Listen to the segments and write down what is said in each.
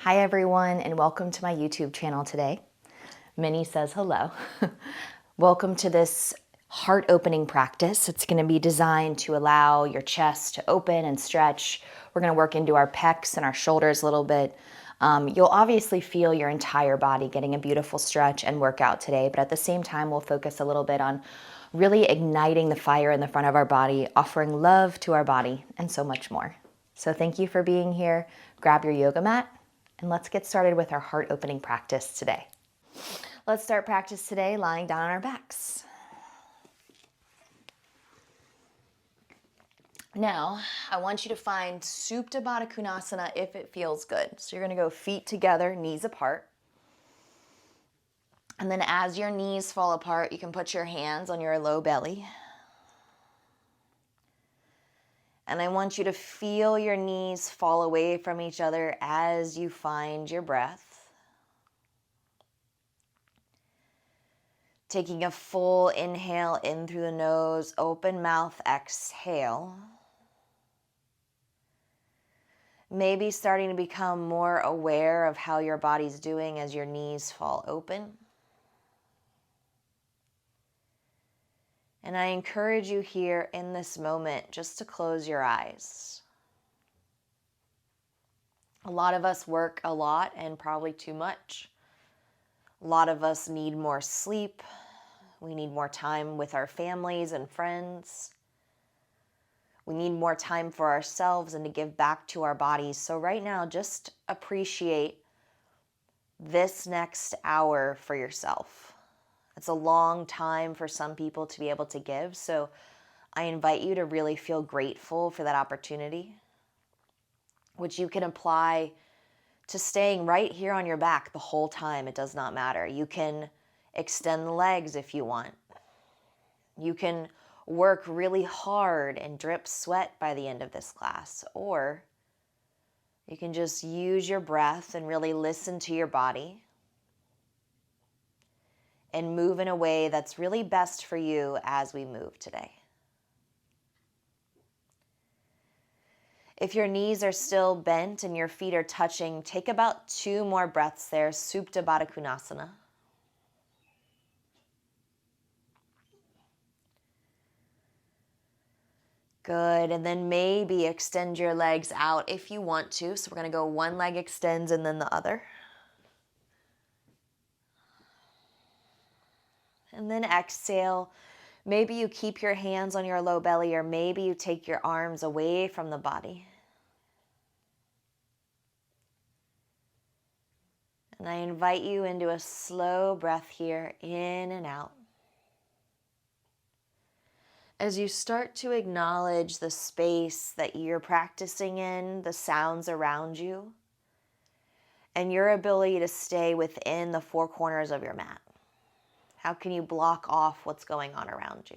Hi everyone, and welcome to my YouTube channel today. Minnie says hello. Welcome to this heart opening practice. It's going to be designed to allow your chest to open and stretch. We're going to work into our pecs and our shoulders a little bit. You'll obviously feel your entire body getting a beautiful stretch and workout today, but at the same time we'll focus a little bit on really igniting the fire in the front of our body, offering love to our body, and so much more. So thank you for being here. Grab your yoga mat and let's get started with our heart opening practice today. Let's start practice today lying down on our backs. Now, I want you to find Supta Baddha Konasana if it feels good. So you're going to go feet together, knees apart. And then as your knees fall apart, you can put your hands on your low belly. And I want you to feel your knees fall away from each other as you find your breath. Taking a full inhale in through the nose, open mouth, exhale. Maybe starting to become more aware of how your body's doing as your knees fall open. And I encourage you here in this moment just to close your eyes. A lot of us work a lot and probably too much. A lot of us need more sleep. We need more time with our families and friends. We need more time for ourselves and to give back to our bodies. So right now, just appreciate this next hour for yourself. It's a long time for some people to be able to give. So I invite you to really feel grateful for that opportunity, which you can apply to staying right here on your back the whole time. It does not matter. You can extend the legs if you want. You can work really hard and drip sweat by the end of this class, or you can just use your breath and really listen to your body and move in a way that's really best for you as we move today. If your knees are still bent and your feet are touching, take about 2 more breaths there, Supta Baddha Konasana. Good, and then maybe extend your legs out if you want to. So we're going to go one leg extends and then the other. And then exhale. Maybe you keep your hands on your low belly, or maybe you take your arms away from the body. And I invite you into a slow breath here, in and out. As you start to acknowledge the space that you're practicing in, the sounds around you, and your ability to stay within the 4 corners of your mat. How can you block off what's going on around you?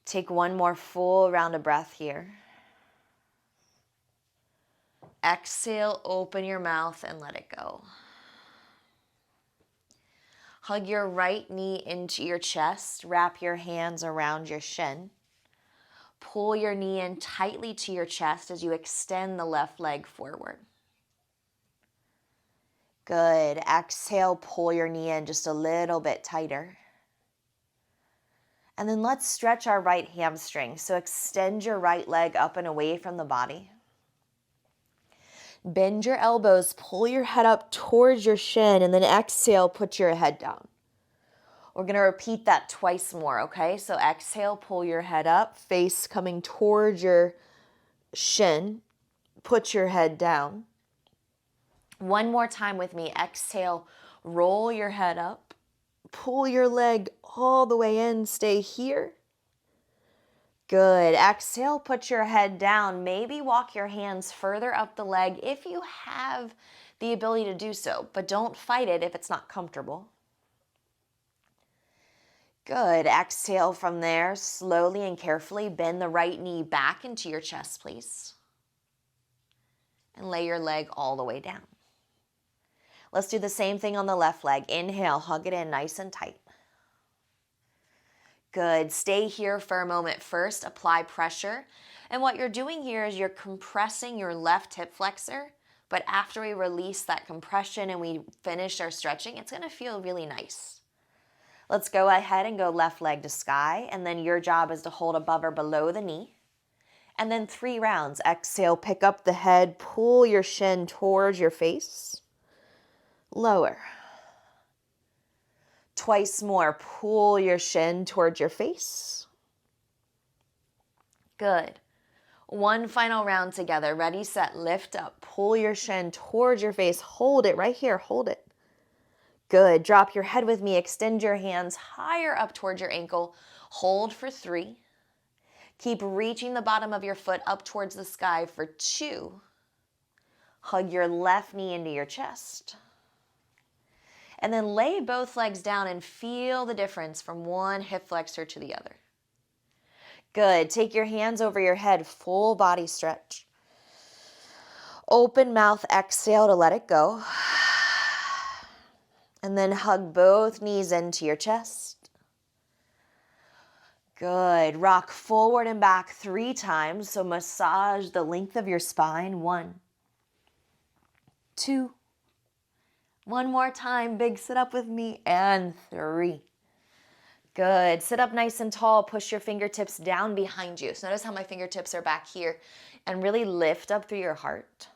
Take one more full round of breath here. Exhale, open your mouth and let it go. Hug your right knee into your chest. Wrap your hands around your shin. Pull your knee in tightly to your chest as you extend the left leg forward. Good. Exhale, pull your knee in just a little bit tighter. And then let's stretch our right hamstring. So extend your right leg up and away from the body. Bend your elbows, pull your head up towards your shin, and then exhale, put your head down. We're going to repeat that twice more, okay? So exhale, pull your head up, face coming towards your shin, put your head down. One more time with me. Exhale, roll your head up, pull your leg all the way in, stay here. Good. Exhale, put your head down. Maybe walk your hands further up the leg if you have the ability to do so, but don't fight it if it's not comfortable. Good. Exhale from there. Slowly and carefully bend the right knee back into your chest, please. And lay your leg all the way down. Let's do the same thing on the left leg. Inhale, hug it in nice and tight. Good. Stay here for a moment. First, apply pressure And what you're doing here is you're compressing your left hip flexor, but after we release that compression and we finish our stretching, it's going to feel really nice. Let's go ahead and go left leg to sky, and then your job is to hold above or below the knee. And then 3 rounds. Exhale, pick up the head, pull your shin towards your face. Lower. Twice more, pull your shin towards your face. Good. One final round together. Ready, set, lift up. Pull your shin towards your face. Hold it right here. Hold it. Good. Drop your head with me. Extend your hands higher up towards your ankle. Hold for 3. Keep reaching the bottom of your foot up towards the sky for 2. Hug your left knee into your chest. And then lay both legs down and feel the difference from one hip flexor to the other. Good. Take your hands over your head, full body stretch. Open mouth, exhale to let it go. And then hug both knees into your chest. Good. Rock forward and back 3 times. So massage the length of your spine. 1, 2. One more time. Big sit up with me. And 3. Good. Sit up nice and tall. Push your fingertips down behind you. So notice how my fingertips are back here. And really lift up through your heart.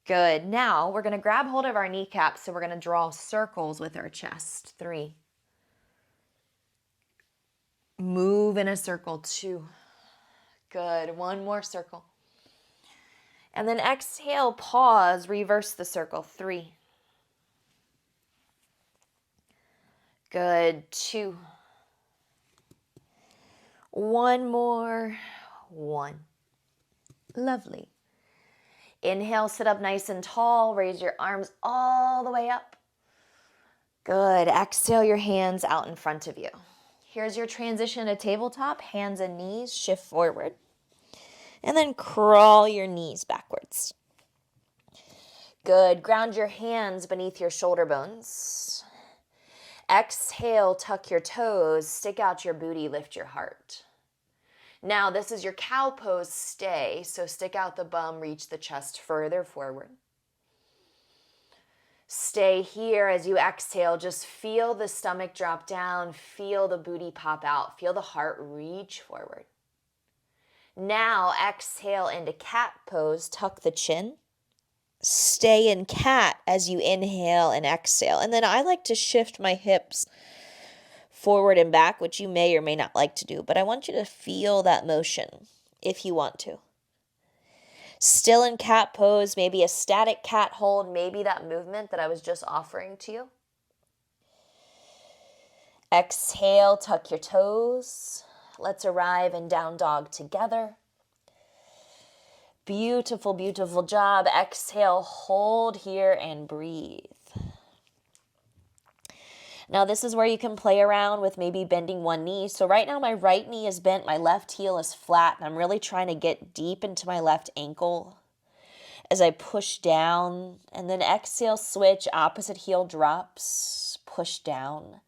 Good. Now we're going to grab hold of our kneecaps. So we're going to draw circles with our chest. 3. Move in a circle. 2. Good. One more circle. And then exhale, pause, reverse the circle. 3. Good. 2. One more. 1. Lovely. Inhale, sit up nice and tall. Raise your arms all the way up. Good. Exhale your hands out in front of you. Here's your transition to tabletop. Hands and knees shift forward. And then crawl your knees backwards. Good. Ground your hands beneath your shoulder bones. Exhale, tuck your toes, stick out your booty, lift your heart. Now this is your cow pose, stay. So stick out the bum, reach the chest further forward. Stay here as you exhale. Just feel the stomach drop down. Feel the booty pop out. Feel the heart reach forward. Now exhale into cat pose. Tuck the chin. Stay in cat as you inhale and exhale. And then I like to shift my hips forward and back, which you may or may not like to do. But I want you to feel that motion if you want to. Still in cat pose, maybe a static cat hold, maybe that movement that I was just offering to you. Exhale, tuck your toes. Let's arrive in down dog together. Beautiful, beautiful job. Exhale, hold here and breathe. Now this is where you can play around with maybe bending one knee. So right now my right knee is bent, my left heel is flat, and I'm really trying to get deep into my left ankle as I push down. And then exhale, switch, opposite heel drops, push down.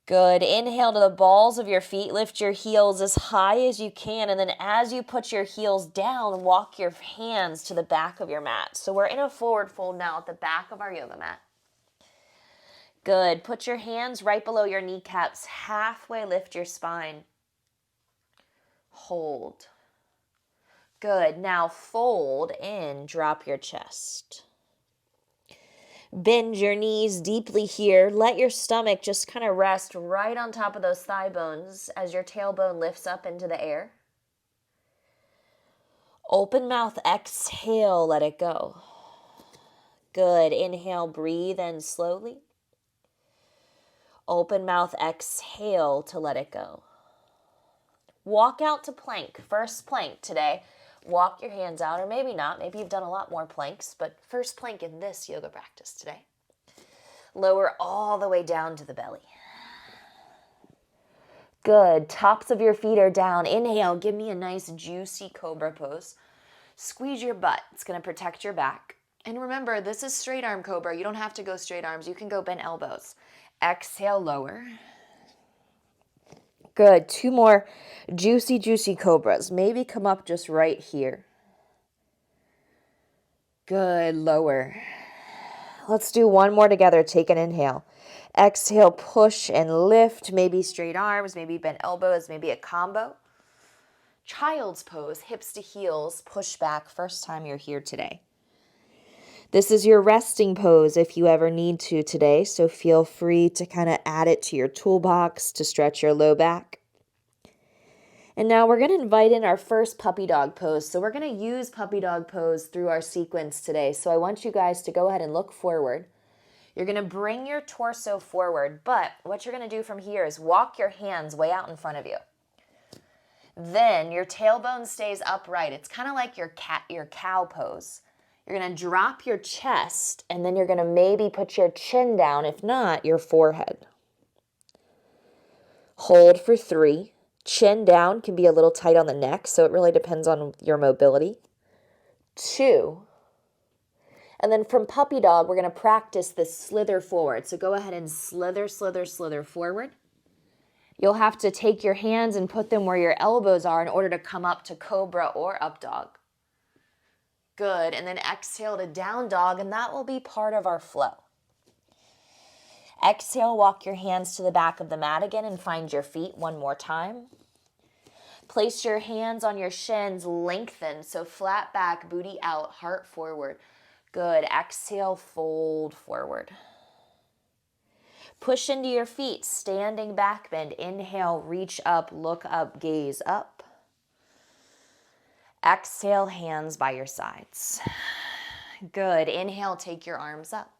Good. Inhale to the balls of your feet. Lift your heels as high as you can. And then as you put your heels down, walk your hands to the back of your mat. So we're in a forward fold now at the back of our yoga mat. Good. Put your hands right below your kneecaps. Halfway lift your spine. Hold. Good. Now fold in. Drop your chest. Bend your knees deeply here. Let your stomach just kind of rest right on top of those thigh bones as your tailbone lifts up into the air. Open mouth, exhale, let it go. Good. Inhale, breathe in slowly. Open mouth, exhale to let it go. Walk out to plank. First plank today. Walk your hands out, or maybe not. Maybe you've done a lot more planks, but first plank in this yoga practice today. Lower all the way down to the belly. Good. Tops of your feet are down. Inhale. Give me a nice juicy cobra pose. Squeeze your butt. It's going to protect your back. And remember, this is straight arm cobra. You don't have to go straight arms. You can go bent elbows. Exhale, lower. Good. 2 more juicy, juicy cobras. Maybe come up just right here. Good. Lower. Let's do 1 more together. Take an inhale. Exhale, push and lift. Maybe straight arms, maybe bent elbows, maybe a combo. Child's pose, hips to heels, push back. First time you're here today. This is your resting pose if you ever need to today, so feel free to kind of add it to your toolbox to stretch your low back. And now we're going to invite in our first puppy dog pose. So we're going to use puppy dog pose through our sequence today. So I want you guys to go ahead and look forward. You're going to bring your torso forward, but what you're going to do from here is walk your hands way out in front of you. Then your tailbone stays upright. It's kind of like your cow pose. You're going to drop your chest, and then you're going to maybe put your chin down, if not, your forehead. Hold for 3. Chin down can be a little tight on the neck, so it really depends on your mobility. 2. And then from puppy dog, we're going to practice this slither forward. So go ahead and slither, slither, slither forward. You'll have to take your hands and put them where your elbows are in order to come up to cobra or up dog. Good. And then exhale to down dog, and that will be part of our flow. Exhale, walk your hands to the back of the mat again and find your feet 1 more time. Place your hands on your shins, lengthen, so flat back, booty out, heart forward. Good. Exhale, fold forward. Push into your feet, standing back bend. Inhale, reach up, look up, gaze up. Exhale, hands by your sides. Good. Inhale, take your arms up.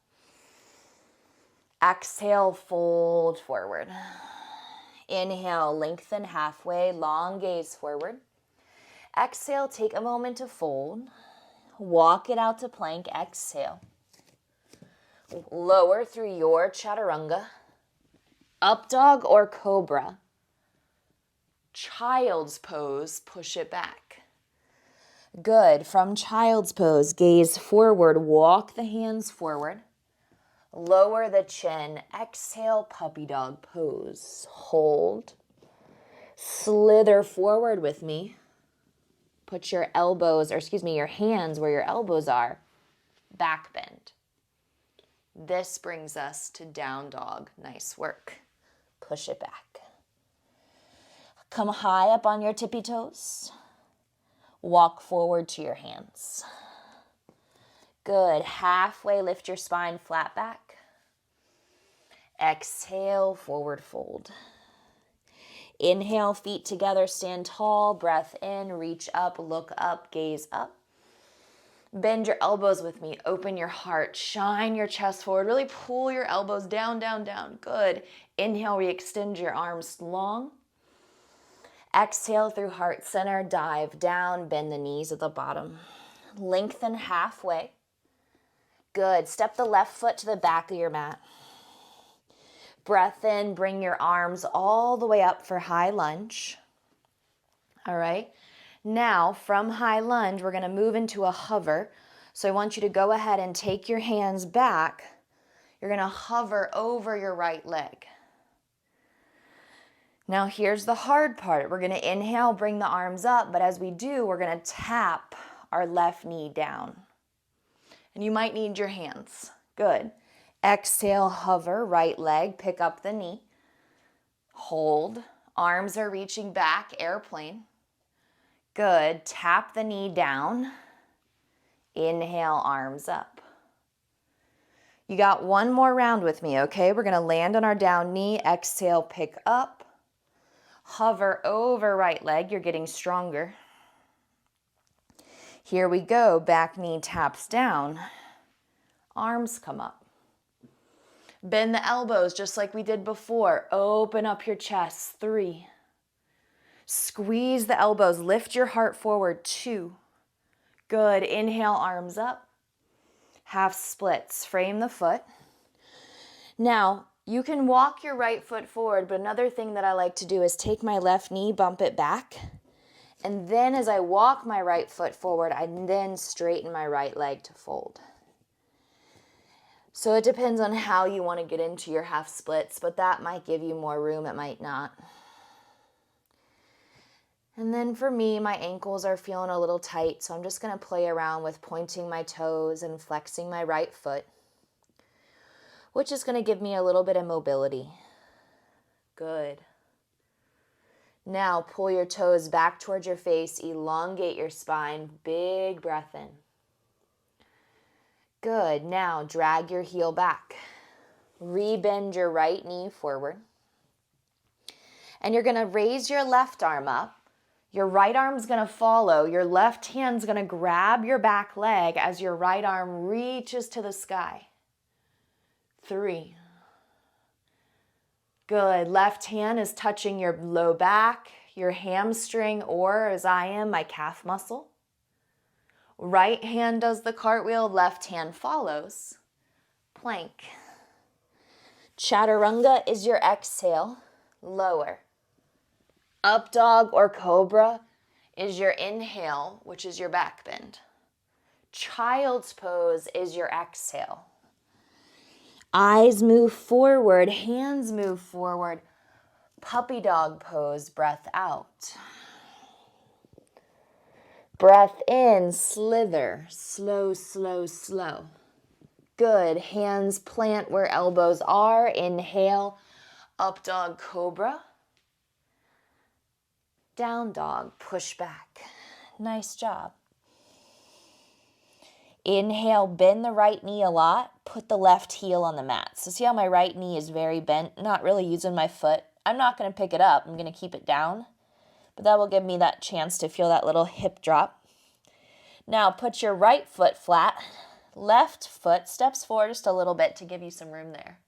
Exhale, fold forward. Inhale, lengthen halfway, long gaze forward. Exhale, take a moment to fold. Walk it out to plank. Exhale. Lower through your chaturanga. Up dog or cobra. Child's pose, push it back. Good. From child's pose, gaze forward, walk the hands forward. Lower the chin. Exhale, puppy dog pose. Hold. Slither forward with me. Put your your hands where your elbows are. Back bend. This brings us to down dog. Nice work. Push it back. Come high up on your tippy toes. Walk forward to your hands. Good. Halfway lift your spine flat back. Exhale, forward fold. Inhale, feet together, stand tall. Breath in, reach up, look up, gaze up. Bend your elbows with me. Open your heart. Shine your chest forward. Really pull your elbows down, down, down. Good. Inhale, re-extend your arms long. Exhale through heart center. Dive down. Bend the knees at the bottom. Lengthen halfway. Good. Step the left foot to the back of your mat. Breath in. Bring your arms all the way up for high lunge. All right. Now, from high lunge, we're going to move into a hover. So I want you to go ahead and take your hands back. You're going to hover over your right leg. Now, here's the hard part. We're going to inhale, bring the arms up, but as we do, we're going to tap our left knee down. And you might need your hands. Good. Exhale, hover, right leg, pick up the knee. Hold. Arms are reaching back, airplane. Good. Tap the knee down. Inhale, arms up. You got 1 more round with me, okay? We're going to land on our down knee. Exhale, pick up. Hover over right leg. You're getting stronger. Here we go. Back knee taps down. Arms come up. Bend the elbows just like we did before. Open up your chest. 3. Squeeze the elbows. Lift your heart forward. 2. Good. Inhale, arms up. Half splits. Frame the foot. Now, you can walk your right foot forward, but another thing that I like to do is take my left knee, bump it back, and then as I walk my right foot forward, I then straighten my right leg to fold. So it depends on how you want to get into your half splits, but that might give you more room, it might not. And then for me, my ankles are feeling a little tight, so I'm just going to play around with pointing my toes and flexing my right foot, which is going to give me a little bit of mobility. Good. Now pull your toes back towards your face, elongate your spine, big breath in. Good. Now drag your heel back. Rebend your right knee forward. And you're going to raise your left arm up. Your right arm's going to follow. Your left hand's going to grab your back leg as your right arm reaches to the sky. 3. Good. Left hand is touching your low back, your hamstring, or as I am, my calf muscle. Right hand does the cartwheel, left hand follows. Plank. Chaturanga is your exhale, lower. Up dog or cobra is your inhale, which is your back bend. Child's pose is your exhale. Eyes move forward, hands move forward. Puppy dog pose, breath out. Breath in, slither, slow, slow, slow. Good, hands plant where elbows are. Inhale, up dog cobra. Down dog, push back. Nice job. Inhale, bend the right knee a lot. Put the left heel on the mat. So see how my right knee is very bent, not really using my foot. I'm not going to pick it up. I'm going to keep it down. But that will give me that chance to feel that little hip drop. Now put your right foot flat. Left foot steps forward just a little bit to give you some room there.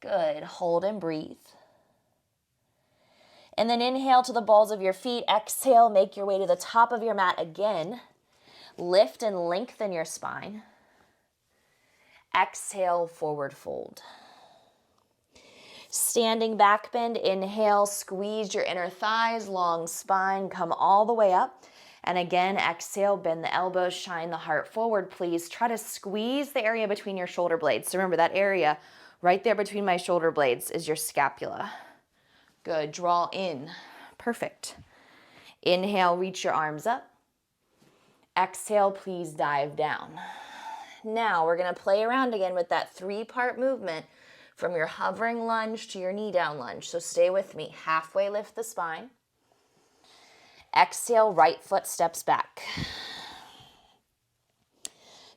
Good. Hold and breathe. And then inhale to the balls of your feet. Exhale, make your way to the top of your mat again. Lift and lengthen your spine. Exhale, forward fold. Standing back bend, inhale, squeeze your inner thighs, long spine, come all the way up. And again, exhale, bend the elbows, shine the heart forward, please. Try to squeeze the area between your shoulder blades. So remember, that area right there between my shoulder blades is your scapula. Good, draw in. Perfect. Inhale, reach your arms up. Exhale, please dive down. Now we're going to play around again with that 3-part movement from your hovering lunge to your knee down lunge. So stay with me. Halfway lift the spine. Exhale, right foot steps back.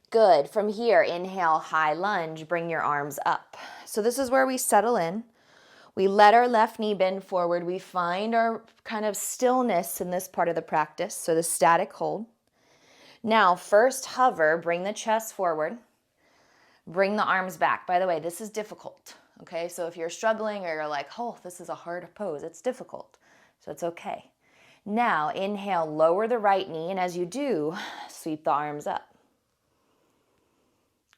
Good. From here, inhale, high lunge, bring your arms up. So this is where we settle in. We let our left knee bend forward. We find our kind of stillness in this part of the practice, so the static hold. Now, first hover, bring the chest forward. Bring the arms back. By the way, this is difficult, okay? So if you're struggling or you're like, oh, this is a hard pose, it's difficult, so it's okay. Now, inhale, lower the right knee, and as you do, sweep the arms up.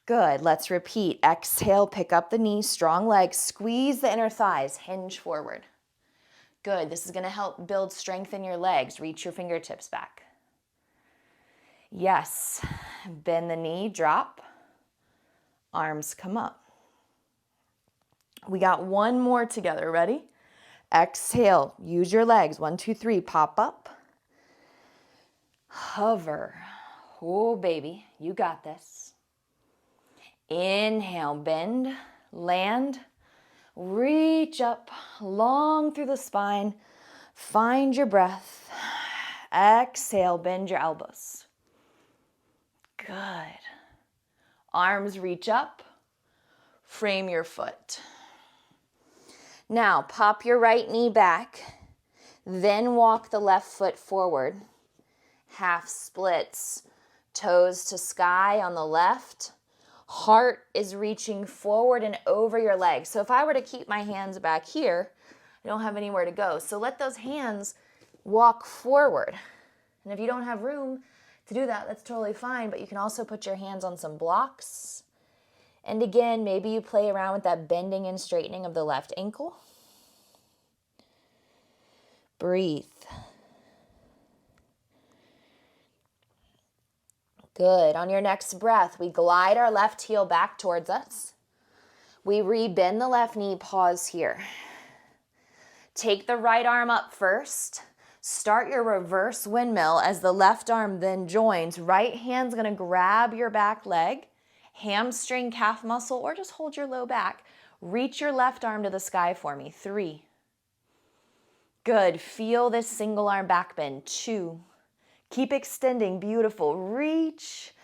Good, let's repeat. Exhale, pick up the knee, strong legs, squeeze the inner thighs, hinge forward. Good, this is gonna help build strength in your legs. Reach your fingertips back. Yes, bend the knee, drop. Arms come up. We got one more together, ready? Exhale, use your legs. 1, 2, 3, pop up. Hover. Oh, baby, you got this. Inhale, bend, land, reach up, long through the spine. Find your breath. Exhale, bend your elbows. Good. Arms reach up. Frame your foot. Now, pop your right knee back, then walk the left foot forward. Half splits, toes to sky on the left. Heart is reaching forward and over your legs. So if I were to keep my hands back here, I don't have anywhere to go. So let those hands walk forward. And if you don't have room to do that, that's totally fine, but you can also put your hands on some blocks. And again, maybe you play around with that bending and straightening of the left ankle. Breathe. Good. On your next breath, we glide our left heel back towards us. We rebend the left knee, pause here. Take the right arm up first. Start your reverse windmill as the left arm then joins. Right hand's gonna grab your back leg, hamstring, calf muscle, or just hold your low back. Reach your left arm to the sky for me. 3. Good. Feel this single arm back bend. 2. Keep extending. Beautiful. Reach.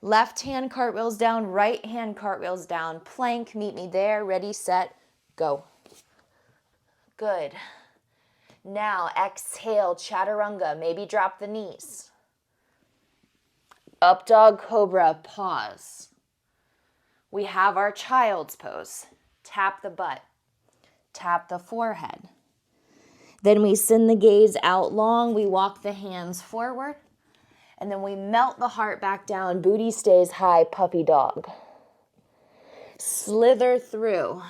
Left hand cartwheels down, right hand cartwheels down. Plank, meet me there. Ready, set, go. Good. Now exhale, chaturanga. Maybe drop the knees. Up dog cobra, pause. We have our child's pose. Tap the butt. Tap the forehead. Then we send the gaze out long. We walk the hands forward. And then we melt the heart back down. Booty stays high, puppy dog. Slither through.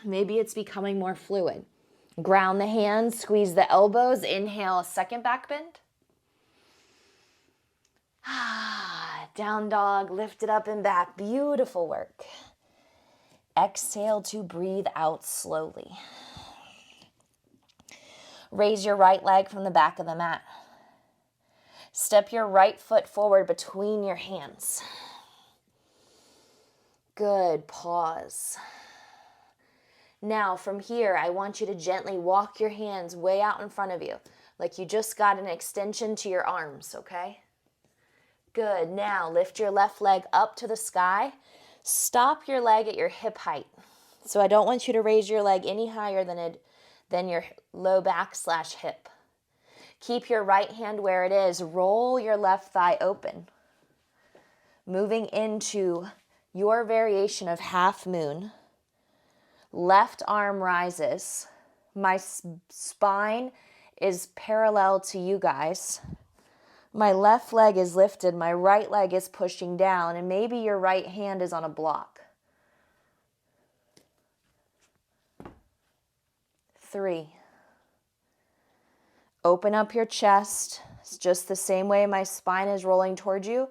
Maybe it's becoming more fluid. Ground the hands, squeeze the elbows. Inhale, second back bend. Down dog, lift it up and back. Beautiful work. Exhale to breathe out slowly. Raise your right leg from the back of the mat. Step your right foot forward between your hands. Good, pause. Now from here, I want you to gently walk your hands way out in front of you, like you just got an extension to your arms, okay? Good, now lift your left leg up to the sky. Stop your leg at your hip height. So I don't want you to raise your leg any higher than your low back / hip. Keep your right hand where it is. Roll your left thigh open. Moving into your variation of half moon. Left arm rises. My spine is parallel to you guys. My left leg is lifted. My right leg is pushing down. And maybe your right hand is on a block. 3. Open up your chest. It's just the same way my spine is rolling towards you.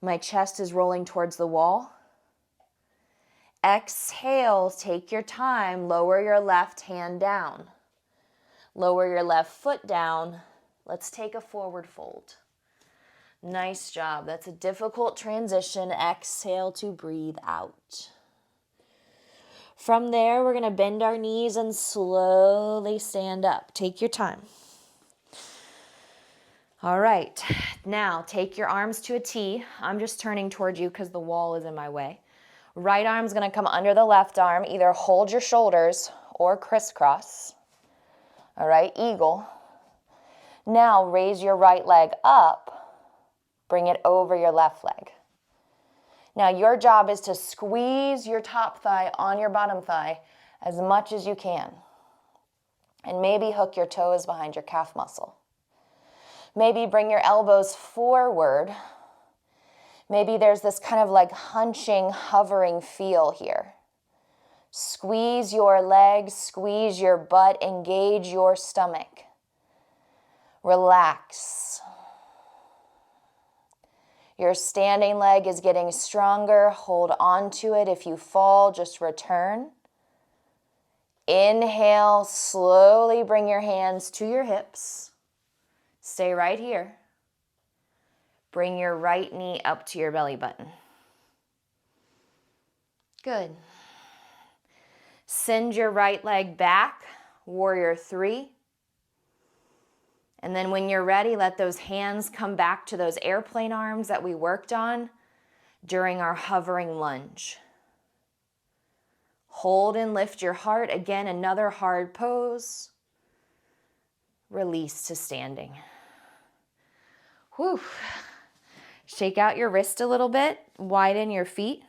My chest is rolling towards the wall. Exhale, take your time. Lower your left hand down. Lower your left foot down. Let's take a forward fold. Nice job. That's a difficult transition. Exhale to breathe out. From there, we're going to bend our knees and slowly stand up. Take your time. All right. Now, take your arms to a T. I'm just turning towards you because the wall is in my way. Right arm's going to come under the left arm. Either hold your shoulders or crisscross. All right, eagle. Now raise your right leg up. Bring it over your left leg. Now your job is to squeeze your top thigh on your bottom thigh as much as you can. And maybe hook your toes behind your calf muscle. Maybe bring your elbows forward. Maybe there's this kind of like hunching, hovering feel here. Squeeze your legs, squeeze your butt, engage your stomach. Relax. Your standing leg is getting stronger. Hold on to it. If you fall, just return. Inhale, slowly bring your hands to your hips. Stay right here. Bring your right knee up to your belly button. Good. Send your right leg back, warrior 3. And then when you're ready, let those hands come back to those airplane arms that we worked on during our hovering lunge. Hold and lift your heart. Again, another hard pose. Release to standing. Whew. Shake out your wrist a little bit. Widen your feet.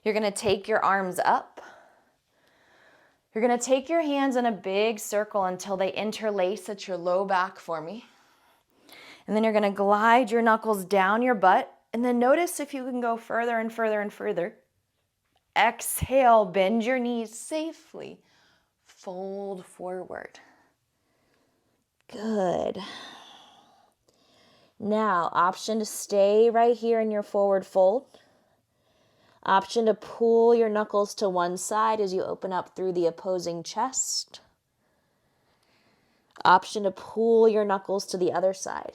You're going to take your arms up. You're going to take your hands in a big circle until they interlace at your low back for me. And then you're going to glide your knuckles down your butt. And then notice if you can go further and further and further. Exhale, bend your knees safely. Fold forward. Good. Now, option to stay right here in your forward fold. Option to pull your knuckles to one side as you open up through the opposing chest. Option to pull your knuckles to the other side.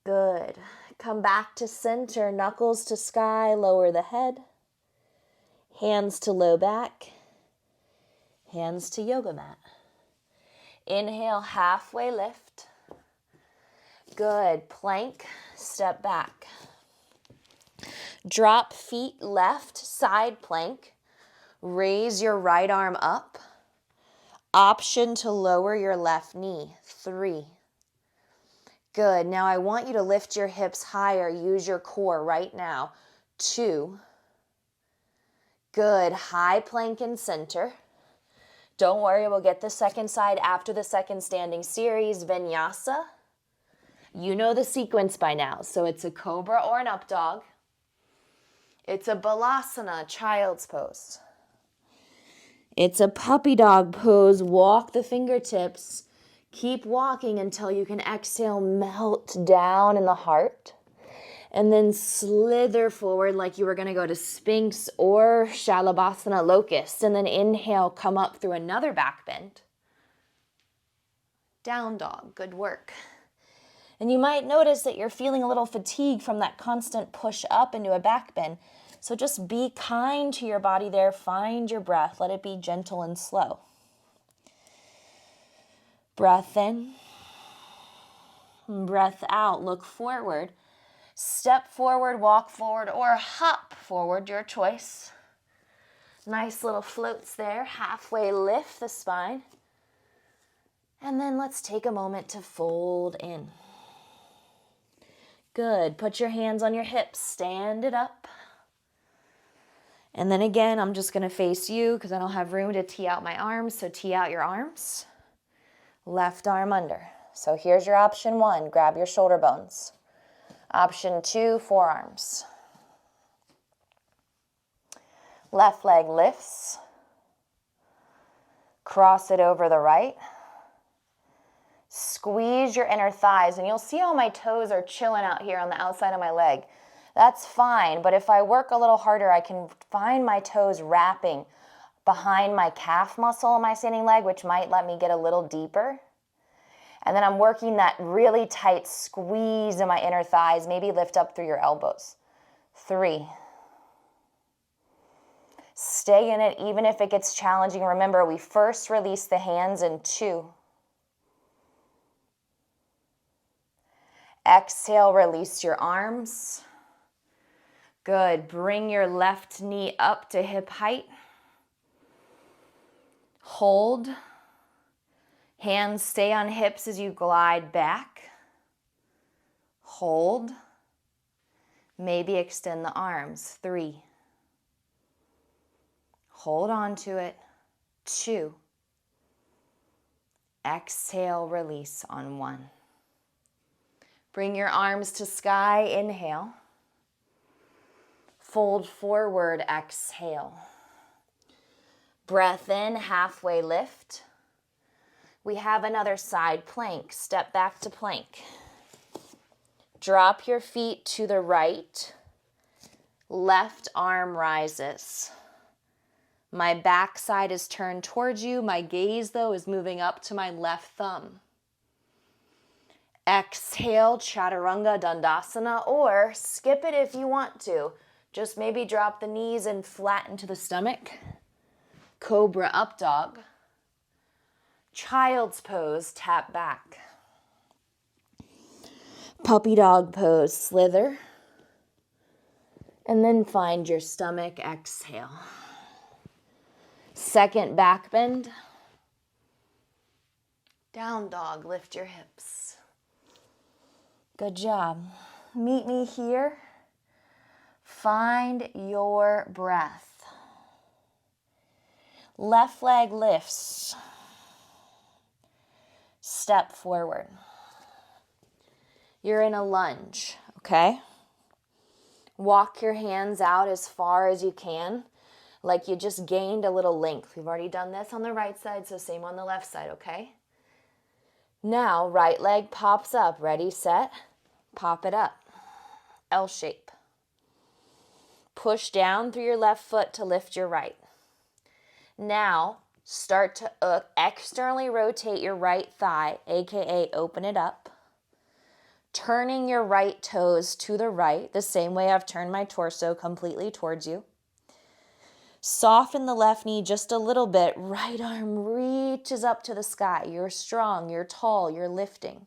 Good. Come back to center, knuckles to sky, lower the head. Hands to low back. Hands to yoga mat. Inhale, halfway lift. Good. Plank, step back. Drop feet left, side plank. Raise your right arm up. Option to lower your left knee. 3. Good. Now I want you to lift your hips higher. Use your core right now. 2. Good. High plank in center. Don't worry, we'll get the second side after the second standing series, vinyasa. You know the sequence by now. So it's a cobra or an up dog. It's a balasana, child's pose. It's a puppy dog pose. Walk the fingertips. Keep walking until you can exhale, melt down in the heart. And then slither forward like you were going to go to Sphinx or Shalabhasana, locust. And then inhale, come up through another back bend. Down dog, good work. And you might notice that you're feeling a little fatigue from that constant push up into a back bend. So just be kind to your body there. Find your breath. Let it be gentle and slow. Breath in. Breath out. Look forward. Step forward, walk forward, or hop forward, your choice. Nice little floats there. Halfway lift the spine. And then let's take a moment to fold in. Good. Put your hands on your hips. Stand it up. And then again, I'm just going to face you because I don't have room to tee out my arms. So tee out your arms. Left arm under. So here's your option 1. Grab your shoulder bones. Option 2, forearms. Left leg lifts. Cross it over the right. Squeeze your inner thighs, and you'll see how my toes are chilling out here on the outside of my leg. That's fine, but if I work a little harder, I can find my toes wrapping behind my calf muscle in my standing leg, which might let me get a little deeper. And then I'm working that really tight squeeze in my inner thighs. Maybe lift up through your elbows. 3. Stay in it even if it gets challenging. Remember, we first release the hands in 2. Exhale, release your arms. Good. Bring your left knee up to hip height. Hold. Hands stay on hips as you glide back. Hold. Maybe extend the arms. 3. Hold on to it. 2. Exhale, release on 1. Bring your arms to sky, inhale. Fold forward, exhale. Breath in, halfway lift. We have another side plank. Step back to plank. Drop your feet to the right. Left arm rises. My backside is turned towards you. My gaze, though, is moving up to my left thumb. Exhale, Chaturanga Dandasana, or skip it if you want to. Just maybe drop the knees and flatten to the stomach. Cobra up dog. Child's pose, tap back. Puppy dog pose, slither. And then find your stomach, exhale. Second back bend. Down dog, lift your hips. Good job. Meet me here. Find your breath. Left leg lifts. Step forward. You're in a lunge, okay? Walk your hands out as far as you can, like you just gained a little length. We've already done this on the right side, so same on the left side, okay? Now, right leg pops up. Ready, set, pop it up. L shape. Push down through your left foot to lift your right. Now, Start to externally rotate your right thigh, aka open it up. Turning your right toes to the right, the same way I've turned my torso completely towards you. Soften the left knee just a little bit. Right arm reaches up to the sky. You're strong, you're tall, you're lifting.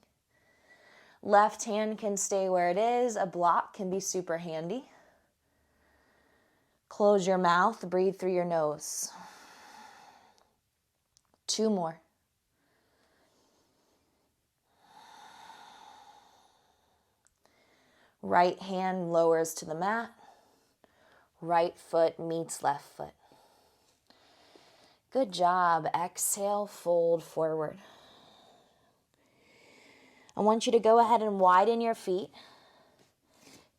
Left hand can stay where it is. A block can be super handy. Close your mouth, breathe through your nose. 2 more. Right hand lowers to the mat. Right foot meets left foot. Good job. Exhale, fold forward. I want you to go ahead and widen your feet.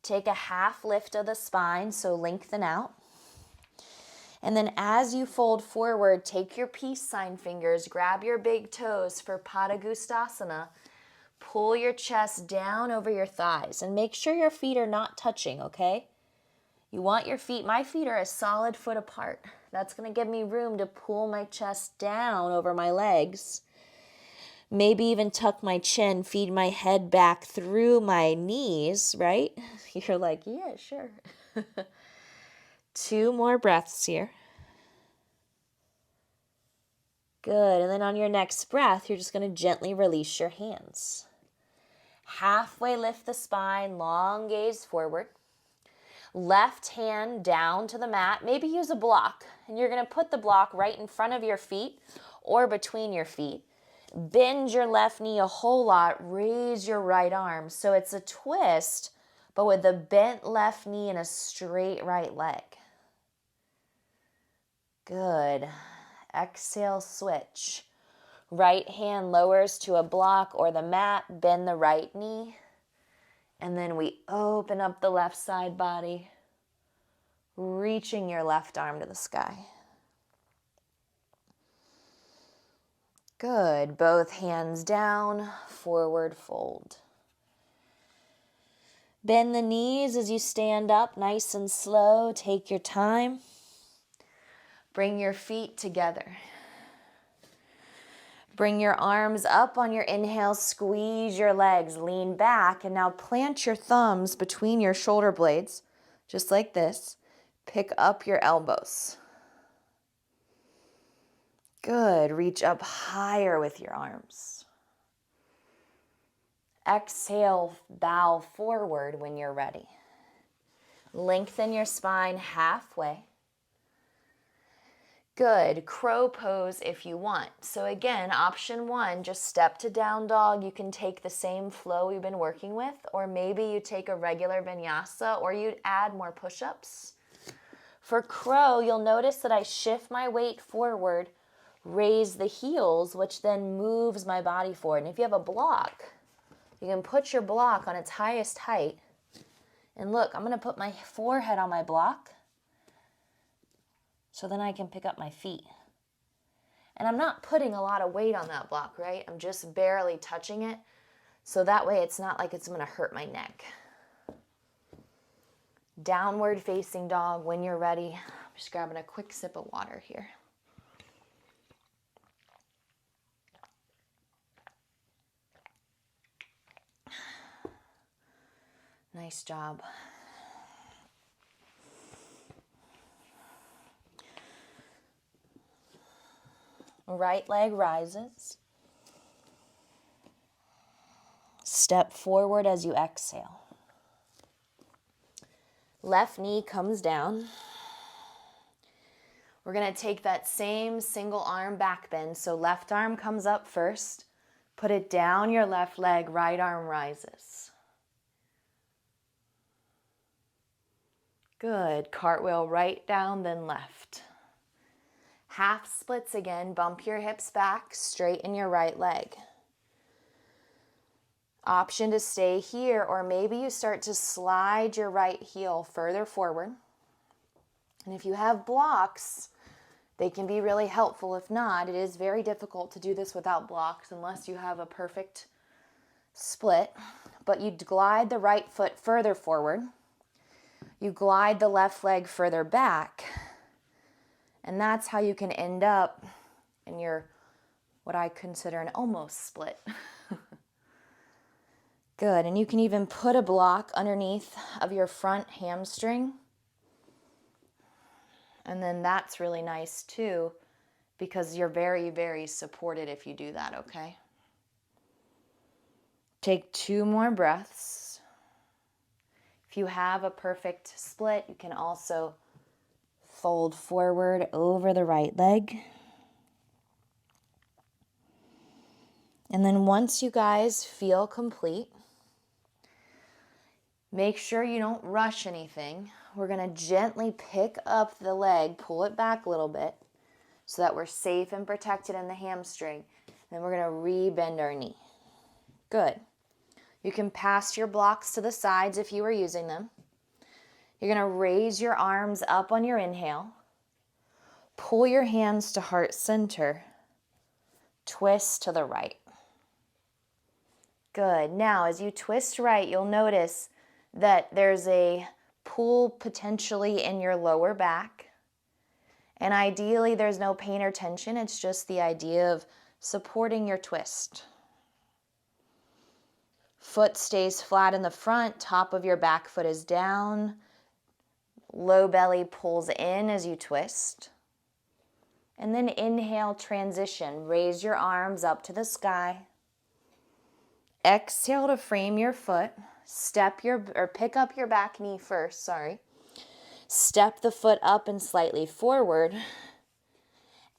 Take a half lift of the spine, so lengthen out. And then as you fold forward, take your peace sign fingers, grab your big toes for Padangusthasana. Pull your chest down over your thighs and make sure your feet are not touching, okay? You want your feet, my feet are a solid foot apart. That's going to give me room to pull my chest down over my legs. Maybe even tuck my chin, feed my head back through my knees, right? You're like, yeah, sure. 2 more breaths here. Good. And then on your next breath, you're just going to gently release your hands. Halfway lift the spine, long gaze forward. Left hand down to the mat. Maybe use a block. And you're going to put the block right in front of your feet or between your feet. Bend your left knee a whole lot. Raise your right arm. So it's a twist, but with a bent left knee and a straight right leg. Good. Exhale, switch. Right hand lowers to a block or the mat. Bend the right knee. And then we open up the left side body, reaching your left arm to the sky. Good. Both hands down, forward fold. Bend the knees as you stand up, nice and slow. Take your time. Bring your feet together. Bring your arms up on your inhale, squeeze your legs, lean back, and now plant your thumbs between your shoulder blades, just like this. Pick up your elbows. Good. Reach up higher with your arms. Exhale, bow forward when you're ready. Lengthen your spine halfway. Good. Crow pose if you want. So again, option 1, just step to down dog. You can take the same flow we've been working with, or maybe you take a regular vinyasa, or you add more push-ups. For crow, you'll notice that I shift my weight forward, raise the heels, which then moves my body forward. And if you have a block, you can put your block on its highest height. And look, I'm going to put my forehead on my block, so then I can pick up my feet. And I'm not putting a lot of weight on that block, right? I'm just barely touching it. So that way it's not like it's going to hurt my neck. Downward facing dog when you're ready. I'm just grabbing a quick sip of water here. Nice job. Right leg rises. Step forward as you exhale. Left knee comes down. We're going to take that same single arm back bend. So left arm comes up first. Put it down your left leg, right arm rises. Good. Cartwheel right down, then left. Half splits again. Bump your hips back, straighten your right leg. Option to stay here, or maybe you start to slide your right heel further forward. And if you have blocks, they can be really helpful. If not, it is very difficult to do this without blocks unless you have a perfect split. But you glide the right foot further forward. You glide the left leg further back. And that's how you can end up and you're what I consider an almost split. Good, and you can even put a block underneath of your front hamstring. And then that's really nice too, because you're very, very supported if you do that, okay? Take 2 more breaths. If you have a perfect split, you can also fold forward over the right leg. And then once you guys feel complete, make sure you don't rush anything. We're going to gently pick up the leg, pull it back a little bit so that we're safe and protected in the hamstring. Then we're going to re-bend our knee. Good. You can pass your blocks to the sides if you were using them. You're going to raise your arms up on your inhale. Pull your hands to heart center. Twist to the right. Good. Now, as you twist right, you'll notice that there's a pull potentially in your lower back. And ideally, there's no pain or tension. It's just the idea of supporting your twist. Foot stays flat in the front, top of your back foot is down. Low belly pulls in as you twist. And then inhale, transition. Raise your arms up to the sky. Exhale to frame your foot. Pick up your back knee first, Step the foot up and slightly forward.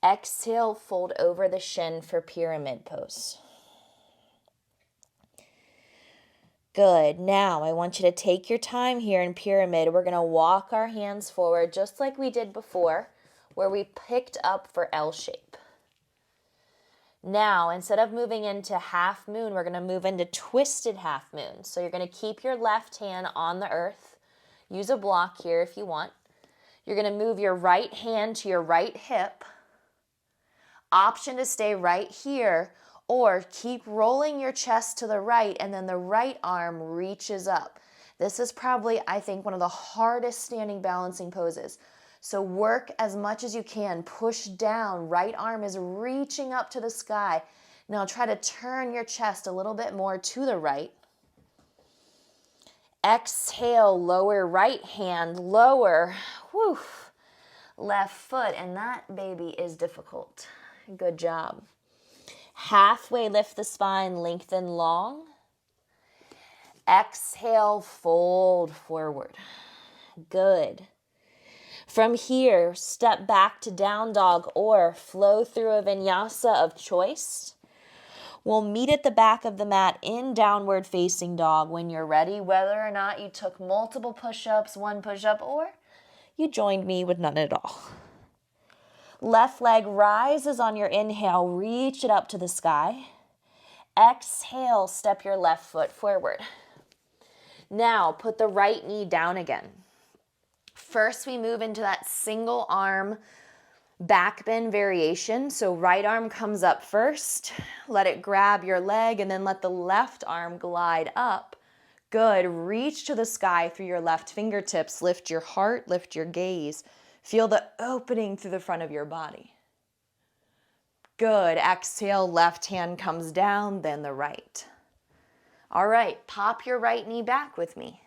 Exhale, fold over the shin for pyramid pose. Good. Now, I want you to take your time here in pyramid. We're going to walk our hands forward just like we did before, where we picked up for L shape. Now, instead of moving into half moon, we're going to move into twisted half moon. So you're going to keep your left hand on the earth. Use a block here if you want. You're going to move your right hand to your right hip. Option to stay right here, or keep rolling your chest to the right and then the right arm reaches up. This is probably, I think, one of the hardest standing balancing poses. So work as much as you can. Push down. Right arm is reaching up to the sky. Now try to turn your chest a little bit more to the right. Exhale, lower right hand, lower. Whew. Left foot, and that baby is difficult. Good job. Halfway lift the spine, lengthen long. Exhale, fold forward. Good. From here, step back to down dog or flow through a vinyasa of choice. We'll meet at the back of the mat in downward facing dog when you're ready, whether or not you took multiple push-ups, 1 push-up, or you joined me with none at all. Left leg rises on your inhale, reach it up to the sky. Exhale, step your left foot forward. Now, put the right knee down again. First, we move into that single arm back bend variation. So right arm comes up first. Let it grab your leg and then let the left arm glide up. Good. Reach to the sky through your left fingertips. Lift your heart, lift your gaze. Feel the opening through the front of your body. Good. Exhale, left hand comes down, then the right. All right, pop your right knee back with me.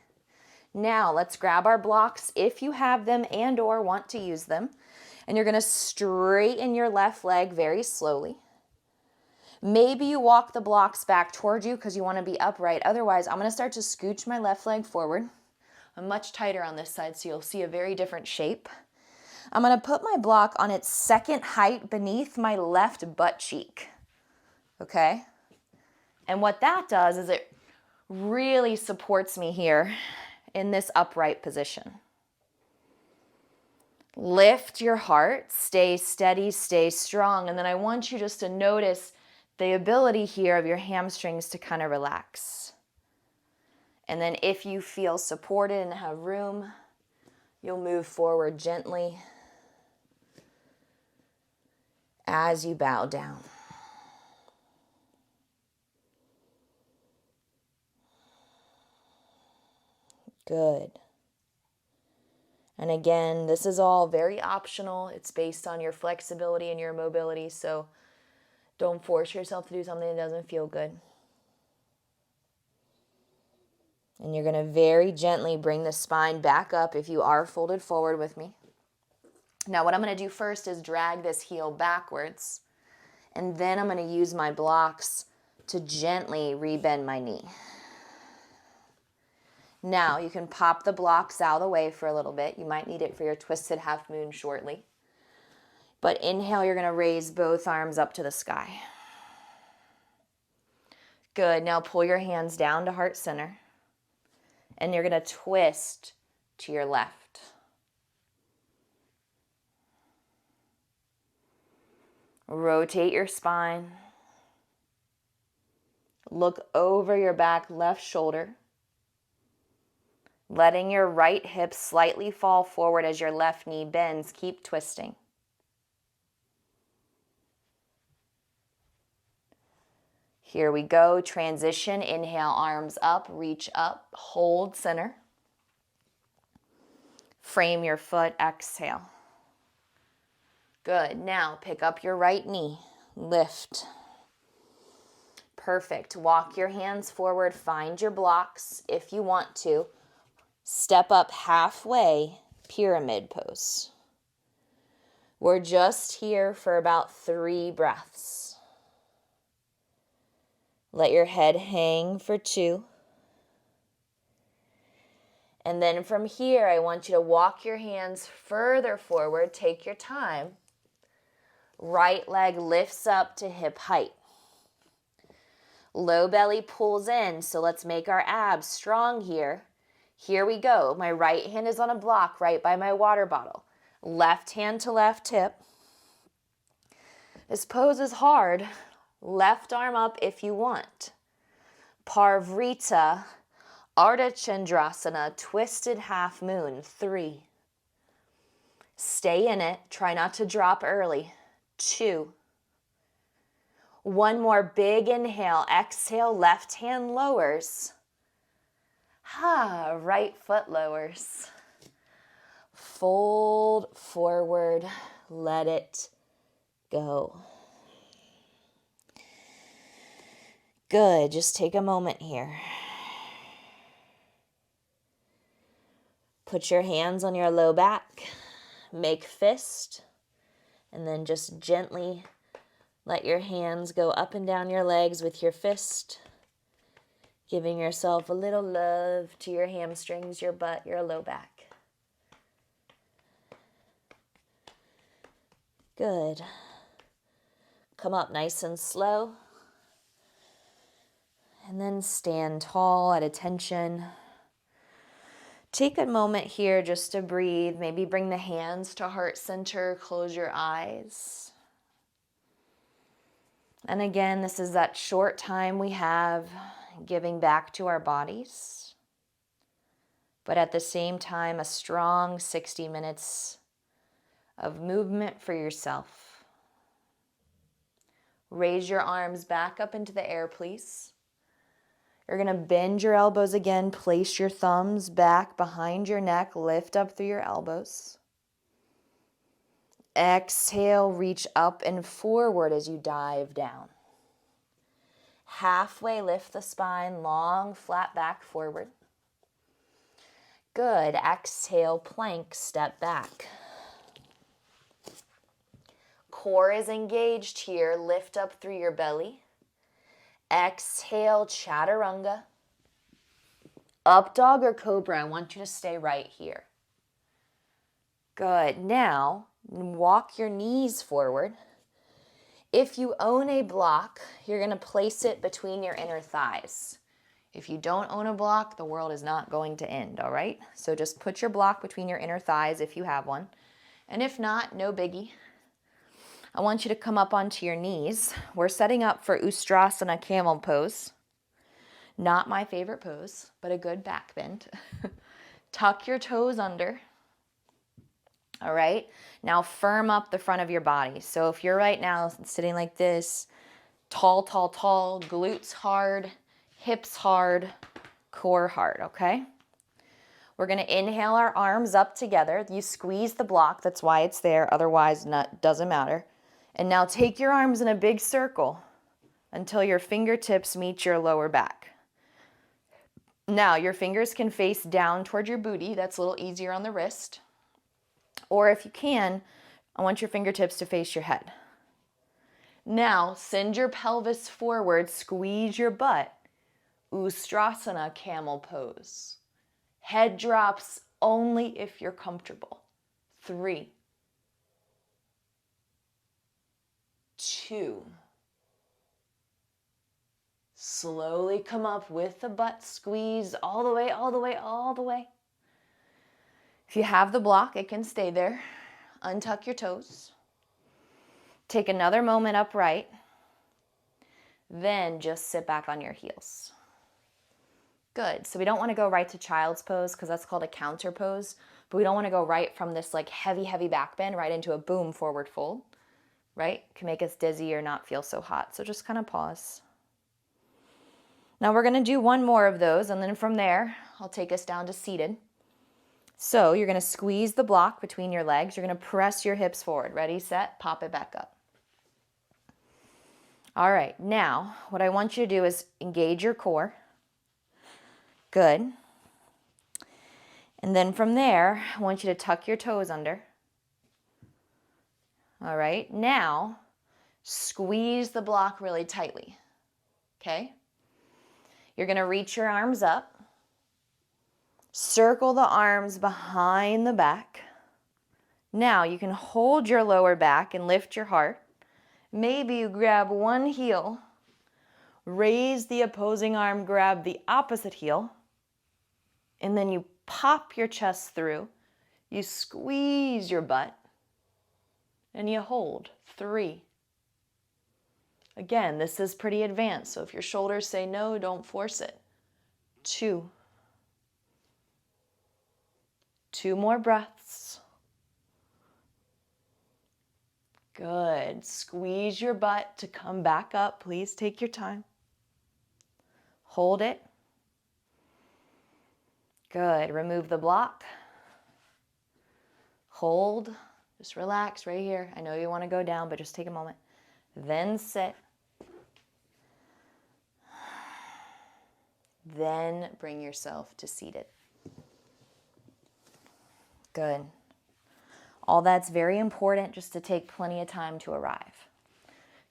Now let's grab our blocks if you have them and or want to use them. And you're going to straighten your left leg very slowly. Maybe you walk the blocks back toward you because you want to be upright. Otherwise, I'm going to start to scooch my left leg forward. I'm much tighter on this side, so you'll see a very different shape. I'm going to put my block on its second height beneath my left butt cheek. Okay? And what that does is it really supports me here in this upright position. Lift your heart, stay steady, stay strong, and then I want you just to notice the ability here of your hamstrings to kind of relax. And then if you feel supported and have room, you'll move forward gently as you bow down. Good. And again, this is all very optional. It's based on your flexibility and your mobility, so don't force yourself to do something that doesn't feel good. And you're going to very gently bring the spine back up if you are folded forward with me. Now what I'm going to do first is drag this heel backwards, and then I'm going to use my blocks to gently rebend my knee. Now you can pop the blocks out of the way for a little bit. You might need it for your twisted half moon shortly. But inhale, you're going to raise both arms up to the sky. Good. Now pull your hands down to heart center. And you're going to twist to your left. Rotate your spine. Look over your back left shoulder. Letting your right hip slightly fall forward as your left knee bends. Keep twisting. Here we go. Transition. Inhale, arms up, reach up, hold center. Frame your foot, exhale. Good. Now pick up your right knee. Lift. Perfect. Walk your hands forward. Find your blocks if you want to. Step up halfway, pyramid pose. We're just here for about 3 breaths. Let your head hang for 2. And then from here, I want you to walk your hands further forward. Take your time. Right leg lifts up to hip height. Low belly pulls in, so let's make our abs strong here. Here we go. My right hand is on a block right by my water bottle. Left hand to left hip. This pose is hard. Left arm up if you want. Parvrita, Ardha Chandrasana, twisted half moon, 3. Stay in it. Try not to drop early. 2. One more big inhale. Exhale, left hand lowers. Right foot lowers. Fold forward. Let it go. Good. Just take a moment here. Put your hands on your low back. Make fist. And then just gently let your hands go up and down your legs with your fist. Giving yourself a little love to your hamstrings, your butt, your low back. Good. Come up nice and slow. And then stand tall at attention. Take a moment here just to breathe. Maybe bring the hands to heart center. Close your eyes. And again, this is that short time we have giving back to our bodies. But at the same time, a strong 60 minutes of movement for yourself. Raise your arms back up into the air, please. You're going to bend your elbows again. Place your thumbs back behind your neck. Lift up through your elbows. Exhale, reach up and forward as you dive down. Halfway lift the spine, long, flat back forward. Good. Exhale, plank, step back. Core is engaged here. Lift up through your belly. Exhale, chaturanga. Up dog or cobra, I want you to stay right here. Good. Now, walk your knees forward. If you own a block, you're going to place it between your inner thighs. If you don't own a block, the world is not going to end, all right? So just put your block between your inner thighs if you have one. And if not, no biggie. I want you to come up onto your knees. We're setting up for Ustrasana camel pose. Not my favorite pose, but a good back bend. Tuck your toes under. All right, now firm up the front of your body. So if you're right now sitting like this, tall, tall, tall, glutes hard, hips hard, core hard, okay? We're going to inhale our arms up together. You squeeze the block. That's why it's there. Otherwise, doesn't matter. And now take your arms in a big circle until your fingertips meet your lower back. Now, your fingers can face down toward your booty. That's a little easier on the wrist. Or if you can, I want your fingertips to face your head. Now, send your pelvis forward, squeeze your butt. Ustrasana, camel pose. Head drops only if you're comfortable. 3, 2. Slowly come up with the butt squeeze all the way, all the way, all the way. If you have the block, it can stay there. Untuck your toes. Take another moment upright. Then just sit back on your heels. Good. So we don't want to go right to child's pose because that's called a counter pose. But we don't want to go right from this like heavy back bend right into a boom forward fold. Right? Can make us dizzy or not feel so hot. So just kind of pause. Now we're going to do one more of those, and then from there, I'll take us down to seated. So you're going to squeeze the block between your legs. You're going to press your hips forward. Ready, set, pop it back up. All right, now what I want you to do is engage your core. Good. And then from there, I want you to tuck your toes under. All right, now squeeze the block really tightly. Okay? You're going to reach your arms up. Circle the arms behind the back. Now you can hold your lower back and lift your heart. Maybe you grab one heel, raise the opposing arm, grab the opposite heel, and then you pop your chest through. You squeeze your butt, and you hold. 3. Again, this is pretty advanced, so if your shoulders say no, don't force it. 2. 2 more breaths. Good. Squeeze your butt to come back up. Please take your time. Hold it. Good. Remove the block. Hold. Just relax right here. I know you want to go down, but just take a moment. Then sit. Then bring yourself to seated. Good. All that's very important, just to take plenty of time to arrive.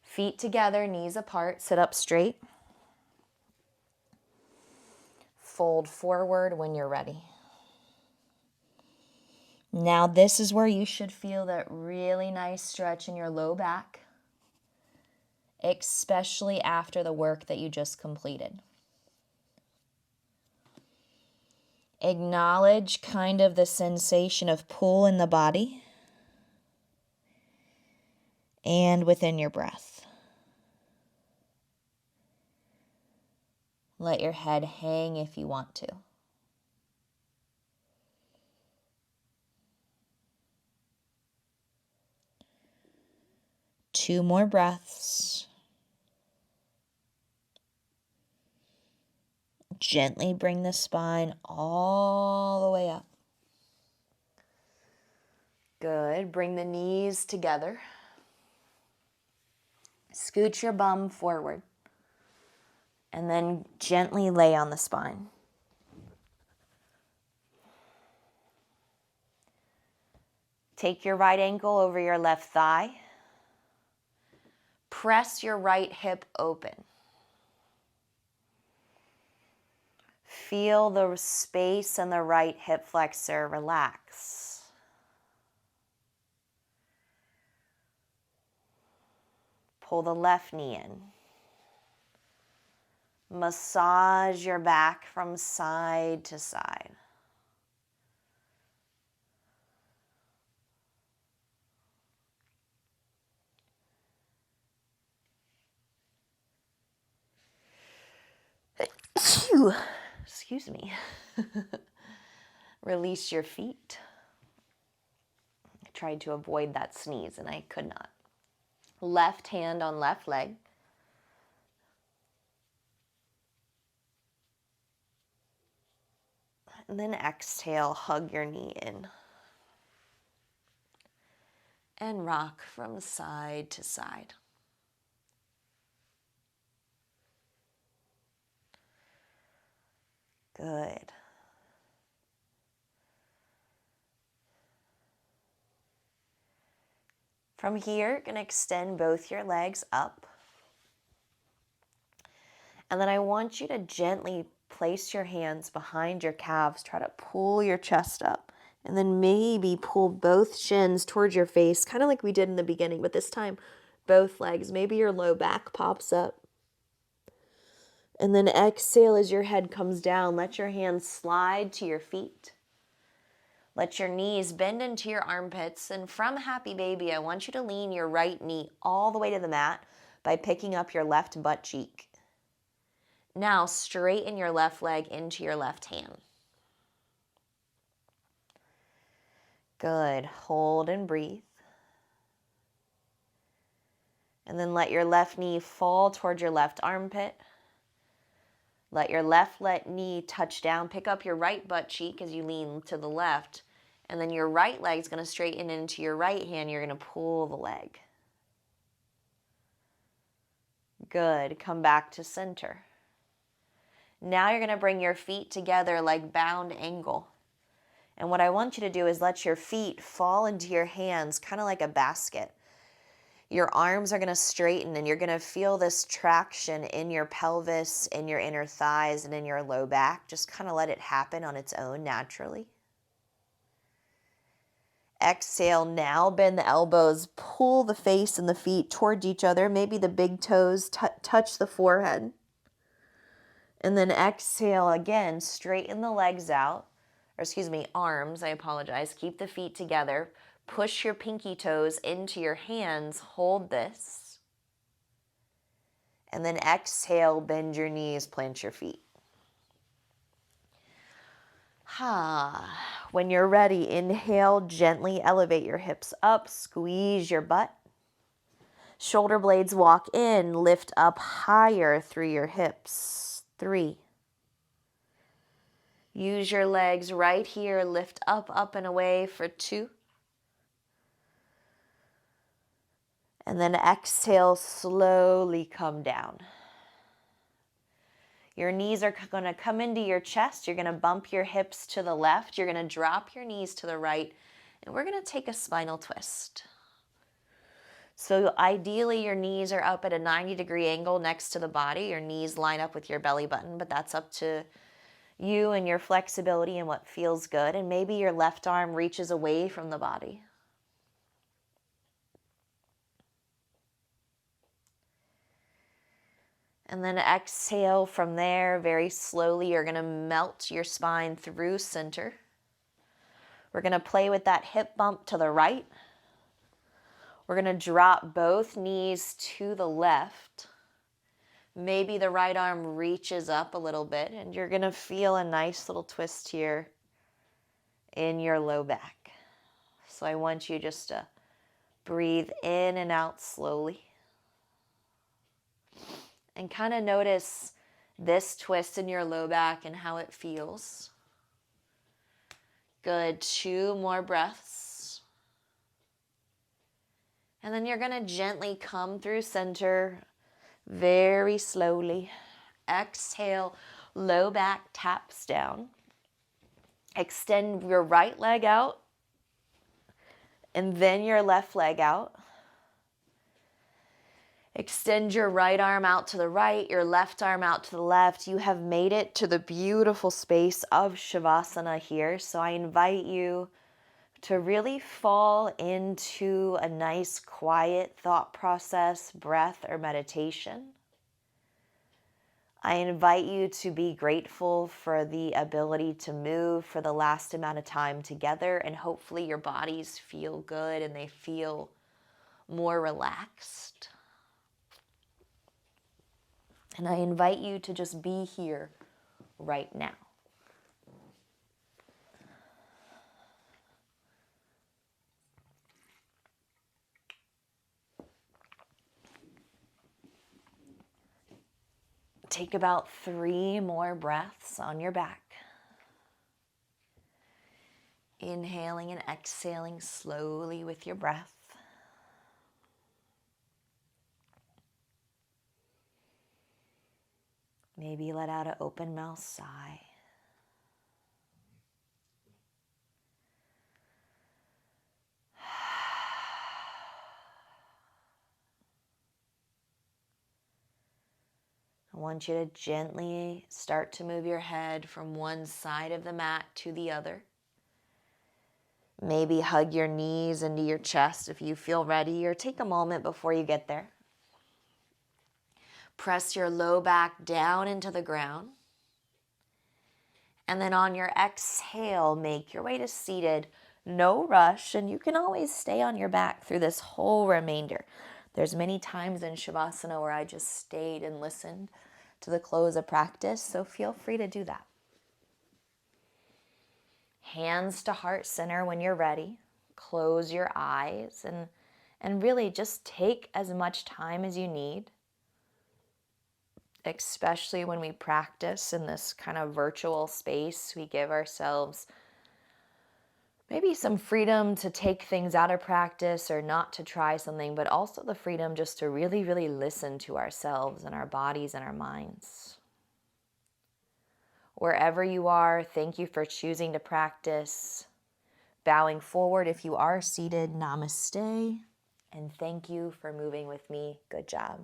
Feet together, knees apart, sit up straight. Fold forward when you're ready. Now this is where you should feel that really nice stretch in your low back, especially after the work that you just completed. Acknowledge kind of the sensation of pull in the body and within your breath. Let your head hang if you want to. Two more breaths. Gently bring the spine all the way up. Good. Bring the knees together. Scoot your bum forward. And then gently lay on the spine. Take your right ankle over your left thigh. Press your right hip open. Feel the space in the right hip flexor relax. Pull the left knee in. Massage your back from side to side. Excuse me. Release your feet. I tried to avoid that sneeze and I could not. Left hand on left leg. And then exhale, hug your knee in. And rock from side to side. Good. From here, you're going to extend both your legs up. And then I want you to gently place your hands behind your calves. Try to pull your chest up. And then maybe pull both shins towards your face, kind of like we did in the beginning, but this time both legs. Maybe your low back pops up. And then exhale as your head comes down. Let your hands slide to your feet. Let your knees bend into your armpits. And from Happy Baby, I want you to lean your right knee all the way to the mat by picking up your left butt cheek. Now straighten your left leg into your left hand. Good. Hold and breathe. And then let your left knee fall towards your left armpit. Let your left knee touch down. Pick up your right butt cheek as you lean to the left. And then your right leg is going to straighten into your right hand. You're going to pull the leg. Good. Come back to center. Now you're going to bring your feet together like bound angle. And what I want you to do is let your feet fall into your hands, kind of like a basket. Your arms are going to straighten and you're going to feel this traction in your pelvis, in your inner thighs, and in your low back. Just kind of let it happen on its own naturally. Exhale, now bend the elbows, pull the face and the feet towards each other. Maybe the big toes touch the forehead. And then exhale again, straighten the legs out. Arms, I apologize. Keep the feet together. Push your pinky toes into your hands. Hold this. And then exhale, bend your knees, plant your feet. When you're ready, inhale, gently elevate your hips up, squeeze your butt. Shoulder blades walk in, lift up higher through your hips. 3. Use your legs right here, lift up and away for 2. And then exhale, slowly come down. Your knees are going to come into your chest. You're going to bump your hips to the left. You're going to drop your knees to the right. And we're going to take a spinal twist. So ideally, your knees are up at a 90-degree angle next to the body. Your knees line up with your belly button, but that's up to you and your flexibility and what feels good. And maybe your left arm reaches away from the body. And then exhale from there very slowly. You're going to melt your spine through center. We're going to play with that hip bump to the right. We're going to drop both knees to the left. Maybe the right arm reaches up a little bit, and you're going to feel a nice little twist here in your low back. So I want you just to breathe in and out slowly. And kind of notice this twist in your low back and how it feels. Good. 2 more breaths. And then you're going to gently come through center very slowly. Exhale, low back taps down. Extend your right leg out and then your left leg out. Extend your right arm out to the right, your left arm out to the left. You have made it to the beautiful space of Shavasana here. So I invite you to really fall into a nice, quiet thought process, breath, or meditation. I invite you to be grateful for the ability to move for the last amount of time together, and hopefully your bodies feel good and they feel more relaxed. And I invite you to just be here right now. Take about 3 more breaths on your back. Inhaling and exhaling slowly with your breath. Maybe let out an open mouth sigh. I want you to gently start to move your head from one side of the mat to the other. Maybe hug your knees into your chest if you feel ready, or take a moment before you get there. Press your low back down into the ground. And then on your exhale, make your way to seated. No rush, and you can always stay on your back through this whole remainder. There's many times in Shavasana where I just stayed and listened to the close of practice, so feel free to do that. Hands to heart center when you're ready. Close your eyes and really just take as much time as you need, especially when we practice in this kind of virtual space. We give ourselves maybe some freedom to take things out of practice or not to try something, but also the freedom just to really, really listen to ourselves and our bodies and our minds. Wherever you are, thank you for choosing to practice. Bowing forward if you are seated, namaste. And thank you for moving with me. Good job.